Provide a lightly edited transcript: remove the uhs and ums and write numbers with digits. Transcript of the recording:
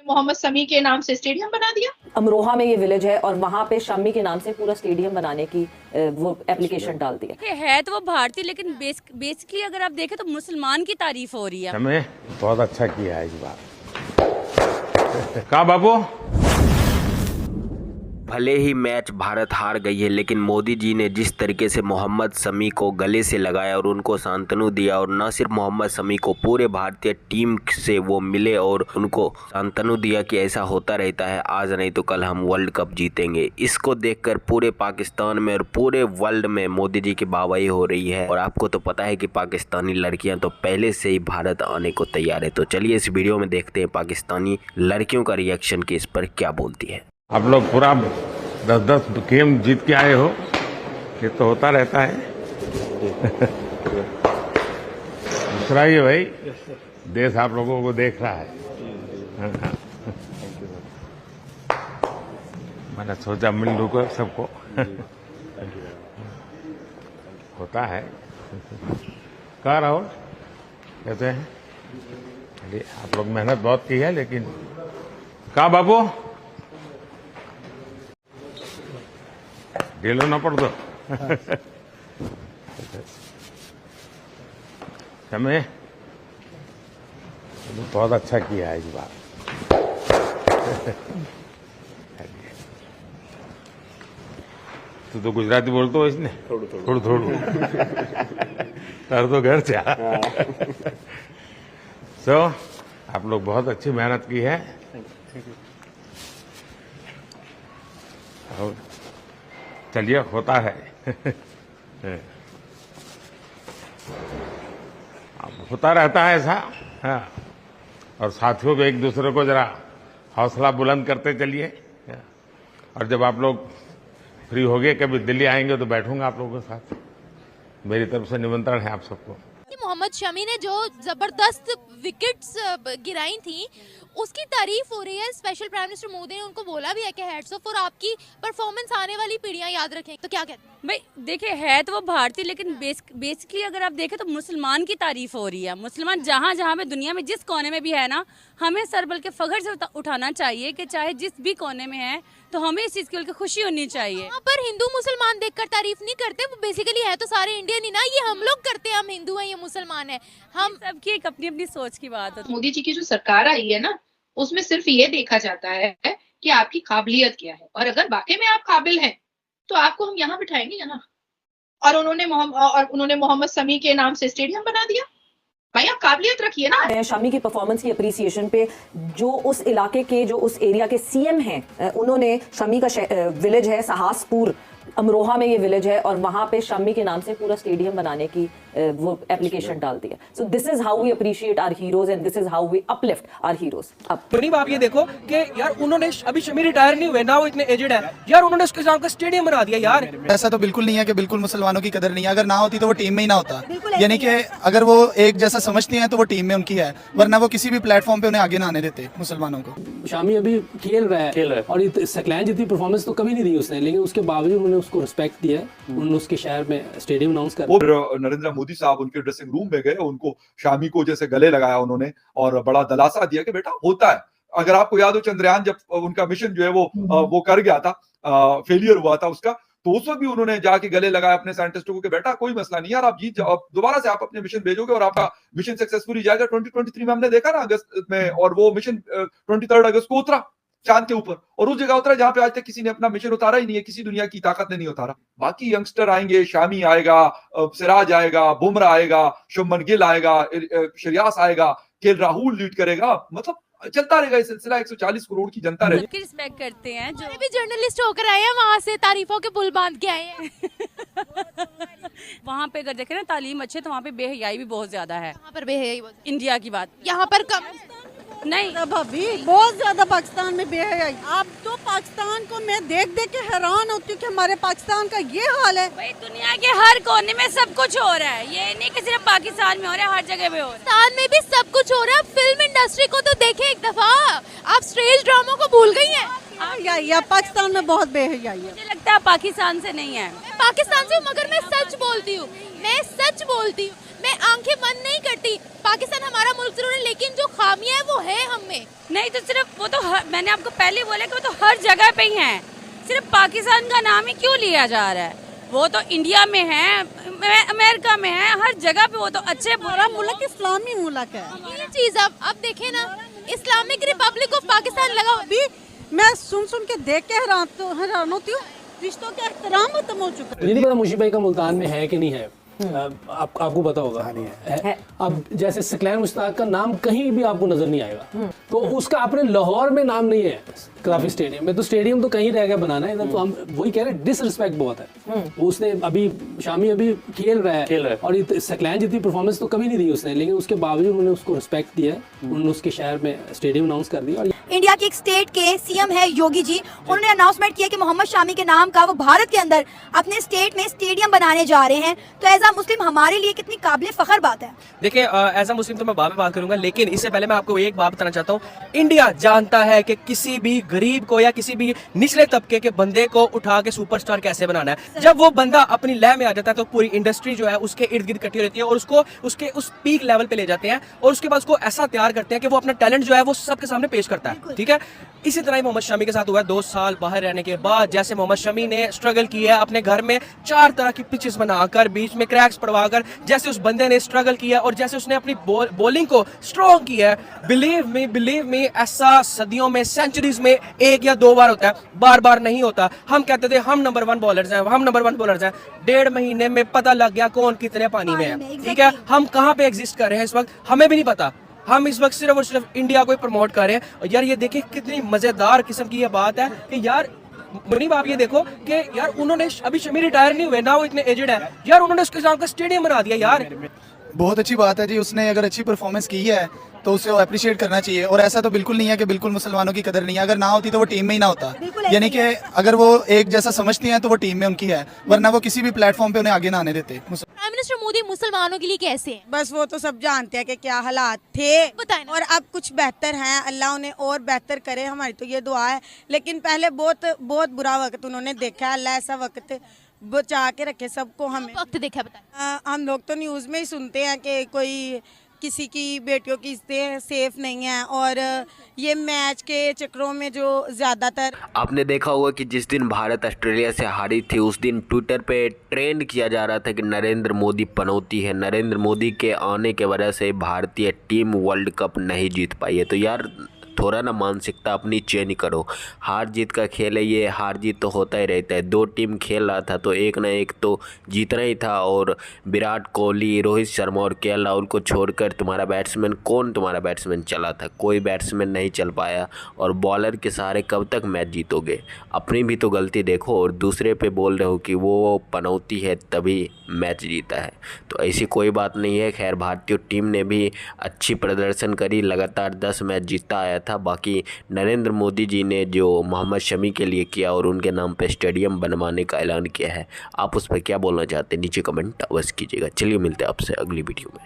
मोहम्मद समी के नाम से स्टेडियम बना दिया। अमरोहा में ये विलेज है और वहाँ पे शम्मी के नाम से पूरा स्टेडियम बनाने की वो एप्लीकेशन डाल दी है तो वो भारतीय, लेकिन बेसिकली अगर आप देखें तो मुसलमान की तारीफ हो रही है। हमें बहुत अच्छा किया है इस बार। कहा बाबू, भले ही मैच भारत हार गई है, लेकिन मोदी जी ने जिस तरीके से मोहम्मद शमी को गले से लगाया और उनको सांत्वना दिया, और न सिर्फ मोहम्मद शमी को पूरे भारतीय टीम से वो मिले और उनको सांत्वना दिया कि ऐसा होता रहता है, आज नहीं तो कल हम वर्ल्ड कप जीतेंगे। इसको देखकर पूरे पाकिस्तान में और पूरे वर्ल्ड में मोदी जी की वाहवाही हो रही है। और आपको तो पता है कि पाकिस्तानी लड़कियां तो पहले से ही भारत आने को तैयार है। तो चलिए इस वीडियो में देखते हैं पाकिस्तानी लड़कियों का रिएक्शन कि इस पर क्या बोलती है। आप लोग पूरा 10-10 गेम जीत के आए हो, ये तो होता रहता है। दूसरा ये भाई, देश आप लोगों को देख रहा है। मैंने सोचा मिल लूँ सबको। होता है। कहा राहुल कहते हैं चलिए, आप लोग मेहनत बहुत की है, लेकिन कहा बाबू ढीलो ना पड़ दो। हमें बहुत अच्छा किया है इस बार। तू तो गुजराती बोलते हो इसने थोड़ा तर तो घर से। सो आप लोग बहुत अच्छी मेहनत की है। और चलिए, होता है। होता रहता है ऐसा। हाँ, और साथियों को एक दूसरे को जरा हौसला बुलंद करते चलिए। और जब आप लोग फ्री हो गए, कभी दिल्ली आएंगे तो बैठूंगा आप लोगों के साथ। मेरी तरफ से निमंत्रण है आप सबको। मोहम्मद शमी ने जो जबरदस्त विकेट्स गिराई थी, उसकी तारीफ हो रही है। स्पेशल प्राइम मिनिस्टर मोदी ने उनको बोला भी है कि हैट्स ऑफ, और आपकी परफॉर्मेंस आने वाली पीढ़ियां याद रखें। तो क्या कहते हैं भाई देखिए, है तो वो भारतीय, लेकिन बेसिकली अगर आप देखें तो मुसलमान की तारीफ हो रही है। मुसलमान जहाँ जहाँ में दुनिया में जिस कोने में भी है ना, हमें सर बल के फख्र से उठाना चाहिए कि चाहे जिस भी कोने में है, तो हमें इस चीज की बल्कि खुशी होनी चाहिए। यहाँ पर हिंदू मुसलमान देखकर तारीफ नहीं करते, वो बेसिकली है तो सारे इंडियन ही ना। ये हम लोग करते हैं, हम हिंदू हैं, ये मुसलमान है। हम सबकी एक अपनी अपनी सोच की बात है। मोदी जी की जो सरकार आई है ना, उसमें सिर्फ ये देखा जाता है कि आपकी काबिलियत क्या है, और अगर वाकई में आप काबिल हैं तो आपको हम यहाँ बिठाएंगे या ना। और उन्होंने मोहम्मद समी के नाम से स्टेडियम बना दिया। भाई आप काबिलियत रखिए ना। शमी की परफॉर्मेंस की अप्रिसिएशन पे जो उस इलाके के, जो उस एरिया के सीएम हैं, उन्होंने शमी का विलेज है सहासपुर, अमरोहा में ये विलेज है, और वहाँ पे शमी के नाम से पूरा स्टेडियम बनाने की वो एप्लीकेशन डाल दी है। So this is how we appreciate our heroes and this is how we uplift our heroes. अब प्रणीब, आप ये देखो कि यार उन्होंने अभी शमी रिटायर नहीं हुए ना, वो इतने एजेड है यार, उन्होंने उसके नाम का स्टेडियम बना दिया यार। ऐसा तो बिल्कुल नहीं है कि बिल्कुल मुसलमानों की कदर नहीं है। अगर ना होती तो वो टीम में ही ना होता। यानी कि अगर वो एक जैसा समझती हैं तो वो टीम में उनकी है, वरना वो किसी भी प्लेटफॉर्म पे उन्हें आगे ना आने देते मुसलमानों को। शामी अभी खेल रहा है और सकलैन जितनी परफॉर्मेंस तो कभी नहीं दी उसने, लेकिन उसके बावजूद उन्होंने उसको रिस्पेक्ट दिया है। उन्होंने उसके शहर में स्टेडियम अनाउंस कर और नरेंद्र मोदी साहब उनके ड्रेसिंग रूम में गए, उनको शामी को जैसे गले लगाया उन्होंने और बड़ा दिलासा दिया कि बेटा होता है। अगर आपको याद हो, चंद्रयान जब उनका मिशन जो है वो कर गया था, फेलियर हुआ था उसका, तो उस वक्त भी उन्होंने जाके गले लगाया अपने साइंटिस्टों को कि बेटा कोई मसला नहीं यार, आप जीत जाओ, दोबारा से आप अपने मिशन भेजोगे और आपका मिशन सक्सेसफुली जाएगा। 2023 में हमने देखा ना अगस्त में, और वो मिशन 23 अगस्त को उतरा चांद के ऊपर, और उस जगह उतरा जहां पे आज तक किसी ने अपना मिशन उतारा ही नहीं है, किसी दुनिया की ताकत ने नहीं उतारा। बाकी यंगस्टर आएंगे, शामी आएगा, सिराज आएगा, बुमराह आएगा, शुभमन गिल आएगा, श्रेयस आएगा, के राहुल लीड करेगा, मतलब चलता रहेगा ये सिलसिला। 140 करोड़ की जनता रहेगी। सबकी रिस्पेक्ट करते हैं। जो भी जर्नलिस्ट होकर आए हैं, वहाँ से तारीफों के पुल बांध के आए हैं। वहाँ पे अगर देखें ना तालीम अच्छे, तो वहाँ पे बेहयाई भी बहुत ज्यादा है। यहाँ पर बेहयाई, इंडिया की बात यहाँ पर कम नहीं भाभी, बहुत ज्यादा पाकिस्तान में बेहयाई। अब तो पाकिस्तान को मैं देख देख के हैरान होती हूँ कि हमारे पाकिस्तान का ये हाल है। भाई दुनिया के हर कोने में सब कुछ हो रहा है, ये नहीं कि सिर्फ पाकिस्तान में हो रहा है, हर जगह पे हो रहा है। पाकिस्तान में भी सब कुछ हो रहा है। फिल्म इंडस्ट्री को तो देखें एक दफा, आप स्टेज ड्रामों को भूल गई हैं। या पाकिस्तान में बहुत बेहयाई है। मुझे लगता है पाकिस्तान से नहीं है। पाकिस्तान से, मगर मैं सच बोलती हूँ, मैं मैं आंखें बंद नहीं करती, पाकिस्तान हमारा मुल्क जरूर है, लेकिन जो खामियां है वो है हम में। नहीं तो सिर्फ वो तो मैंने आपको पहले बोला कि वो तो हर जगह पे ही है, सिर्फ पाकिस्तान का नाम ही क्यों लिया जा रहा है? वो तो इंडिया में है, अमेरिका में है, हर जगह पे वो तो अच्छे हमारा मुल्क इस्लामी मुल्क है। ये चीज अब देखें ना, इस्लामिक रिपब्लिक ऑफ पाकिस्तान लगा अभी मैं सुन के देख के हैरान होती हूँ, रिश्तों का एहतराम खत्म हो चुका है। मुझे नहीं पता मुशीफ भाई का मुल्तान में है कि नहीं है, आपको पता होगा। है। अब जैसे सकलैन मुश्ताक का नाम कहीं भी आपको नजर नहीं आएगा, तो उसका अपने लाहौर में नाम नहीं है काफी स्टेडियम में, तो स्टेडियम तो कहीं रह गया बनाना है। इधर तो हम वही कह रहे हैं, डिसरिस्पेक्ट बहुत है। उसने अभी शामी अभी खेल रहा है और सकलैन जितनी परफॉर्मेंस तो कभी नहीं दी उसने, लेकिन उसके बावजूद उन्होंने उसको रिस्पेक्ट दिया, उन्होंने उसके शहर में स्टेडियम अनाउंस कर दिया। इंडिया के एक स्टेट के सीएम है योगी जी, उन्होंने अनाउंसमेंट किया कि मोहम्मद शामी के नाम का वो भारत के अंदर अपने स्टेट में स्टेडियम बनाने जा रहे हैं। तो एज अ मुस्लिम हमारे लिए कितनी काबिल फख्र बात है। देखिए, एज अ मुस्लिम तो मैं बाद में बात करूंगा, लेकिन इससे पहले मैं आपको एक बात बताना चाहता हूँ। इंडिया जानता है कि किसी भी गरीब को या किसी भी निचले तबके के बंदे को उठा के सुपरस्टार कैसे बनाना है। जब वो बंदा अपनी लय में आ जाता है तो पूरी इंडस्ट्री जो है उसके इर्द गिर्द इकट्ठी रहती है और उसको उसके उस पीक लेवल पे ले जाते हैं और उसके बाद उसको ऐसा तैयार करते हैं कि वो अपना टैलेंट जो है वो सबके सामने पेश करता है। ठीक है, इसी तरह ही मोहम्मद शमी के साथ हुआ है। 2 साल बाहर रहने के बाद जैसे मोहम्मद शमी ने स्ट्रगल किया है अपने घर में 4 तरह की पिचेस बनाकर, बीच में क्रैक्स पड़वाकर, जैसे उस बंदे ने स्ट्रगल किया और जैसे उसने अपनी बॉलिंग को स्ट्रॉन्ग किया है, बिलीव मी ऐसा सदियों में, सेंचुरीज में 1 या 2 बार होता है, बार बार नहीं होता। हम कहते थे हम नंबर 1 बॉलर्स हैं, हम नंबर 1 बॉलर्स हैं, 1.5 महीने में पता लग गया कौन कितने पानी में है। ठीक है, हम कहाँ पे एग्जिस्ट कर रहे हैं इस वक्त हमें भी नहीं पता। हम इस वक्त सिर्फ और सिर्फ इंडिया को ही प्रमोट कर रहे हैं। और यार ये देखिए कितनी मजेदार किस्म की ये बात है कि यार मुनीब आप ये देखो कि यार उन्होंने अभी शमी रिटायर नहीं हुए ना, वो इतने एजेड है यार, उन्होंने उसके नाम का स्टेडियम बना दिया यार। बहुत अच्छी बात है जी, उसने अगर अच्छी परफॉर्मेंस की है तो उसे अप्रिशिएट करना चाहिए। और ऐसा तो बिल्कुल नहीं है कि बिल्कुल मुसलमानों की कदर नहीं है, अगर ना होती तो वो टीम में ही ना होता। यानी कि अगर वो एक जैसा समझती हैं तो वो टीम में उनकी है, वरना वो किसी भी प्लेटफॉर्म पे उन्हें आगे ना आने देते। प्राइम मिनिस्टर मोदी मुसलमानों के लिए कैसे हैं? बस वो तो सब जानते हैं कि क्या हालात थे, बताएं ना। और अब कुछ बेहतर हैं, अल्लाह उन्हें और बेहतर करे, हमारी तो ये दुआ है। लेकिन पहले बहुत बुरा वक्त उन्होंने देखा है, अल्लाह ऐसा वक्त बचा के रखे सबको। हमें वक्त देखा बताएं। हम लोग तो न्यूज़ में ही सुनते हैं कि कोई किसी की बेटियों की स्थिति सेफ नहीं है, और ये मैच के चक्रों में जो ज़्यादातर आपने देखा होगा कि जिस दिन भारत ऑस्ट्रेलिया से हारी थी उस दिन ट्विटर पे ट्रेंड किया जा रहा था कि नरेंद्र मोदी पनौती है, नरेंद्र मोदी के आने के वजह से भारतीय टीम वर्ल्ड कप नहीं जीत पाई है। तो यार थोड़ा ना मानसिकता अपनी चेंज करो। हार जीत का खेल है ये, हार जीत तो होता ही रहता है। 2 टीम खेल रहा था तो एक ना एक तो जीतना ही था, और विराट कोहली, रोहित शर्मा और केएल राहुल को छोड़कर तुम्हारा बैट्समैन चला था? कोई बैट्समैन नहीं चल पाया, और बॉलर के सहारे कब तक मैच जीतोगे? अपनी भी तो गलती देखो, और दूसरे पे बोल रहे हो कि वो पनौती है तभी मैच जीता है। तो ऐसी कोई बात नहीं है। खैर भारतीय टीम ने भी अच्छी प्रदर्शन करी, लगातार 10 मैच जीता आया था। बाकी नरेंद्र मोदी जी ने जो मोहम्मद शमी के लिए किया और उनके नाम पे स्टेडियम बनवाने का ऐलान किया है, आप उस पर क्या बोलना चाहते हैं नीचे कमेंट अवश्य कीजिएगा। चलिए मिलते हैं आपसे अगली वीडियो में।